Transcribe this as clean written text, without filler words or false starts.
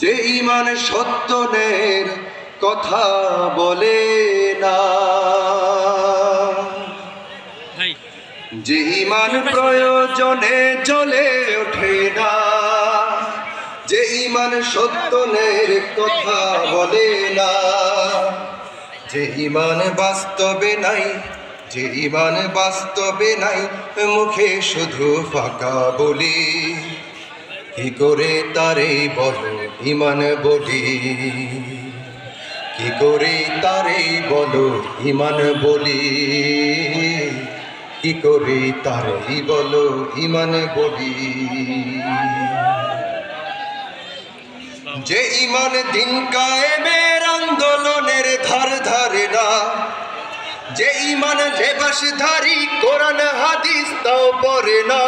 যে ঈমান সত্যনের কথা বলে না, যে ঈমান প্রয়োজনে জ্বলে ওঠে না, যে ঈমান সত্যনের কথা বলে না, যে ঈমান বাস্তবে নাই, যে ঈমান বাস্তবে নাই, মুখে শুধু ফাঁকা বলি। কি করে তারে বলো ঈমান বলি, কি করে তারে বলো ঈমান বলি, কি করে তারে বলো ঈমান বলি। যে ঈমান দিন কায়েমের আন্দোলনের ধার ধারে না, যে ঈমান লেবাসধারী কোরআন হাদিস তাও পড়ে না,